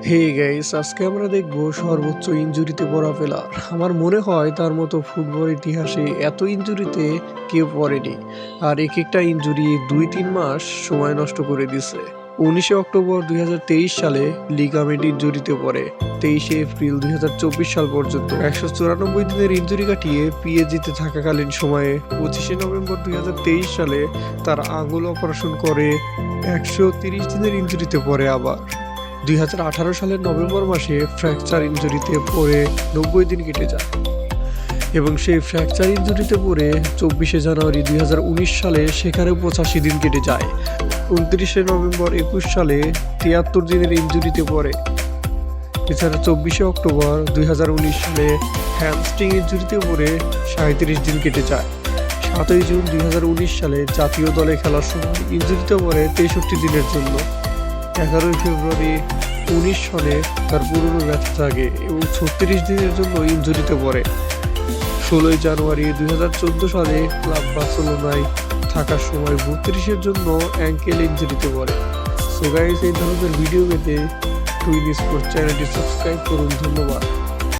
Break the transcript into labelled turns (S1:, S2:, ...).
S1: Hey guys, আজকে আমরা দেখব সর্বোচ্চ ইনজুরিতে পড়া প্লেয়ার। আমার মনে হয় তার মতো ফুটবল ইতিহাসে এত ইনজুরিতে কেউ পড়েনি। আর এক একটা ইনজুরি ২-৩ মাস সময় নষ্ট করে দিছে। ১৯শে অক্টোবর ২০২৩ সালে লিগামেন্ট ইনজুরিতে পড়ে। ২৩শে এপ্রিল ২০২৪ সাল পর্যন্ত ১৯৪ দিনের ইনজুরি কাটিয়ে পিএসজিতে থাকাকালীন সময়ে ২৫শে নভেম্বর ২০২৩ সালে তার আঙুল অপারেশন করে ১৩০ দিনের ইনজুরিতে পড়ে। আবার ২০১৮ সালের নভেম্বর মাসে ফ্র্যাকচার ইনজুরিতে পড়ে ৯০ দিন কেটে যায় এবং সেই ফ্র্যাকচার ইনজুরিতে পড়ে ২৪শে জানুয়ারি ২০১৯ সালে সেখানেও ৮৫ দিন কেটে যায়। ২৯শে নভেম্বর ২১ সালে ৭৩ দিনের ইনজুরিতে পড়ে। এছাড়া ২৪শে অক্টোবর ২০১৯ সালে হ্যামস্ট্রিং ইনজুরিতে পড়ে ৩৭ দিন কেটে যায়। ৭ই জুন ২০১৯ সালে জাতীয় দলে খেলার সময় ইনজুরিতে পড়ে ৬৩ দিনের জন্য। ১১ই ফেব্রুয়ারি ১৯ সনে তার পুরনো ব্যথা থাকে এবং ৩৬ দিনের জন্য ইনজুরিতে পড়ে। ১৬ই জানুয়ারি ২০১৪ সালে ক্লাব বার্সেলোনায় থাকার সময় ৩২-এর জন্য অ্যাঙ্কেল ইনজুরিতে পড়ে। সো গাইস, এই ধরনের ভিডিও পেতে টুইন স্পোর্টস চ্যানেলটি সাবস্ক্রাইব করুন। ধন্যবাদ।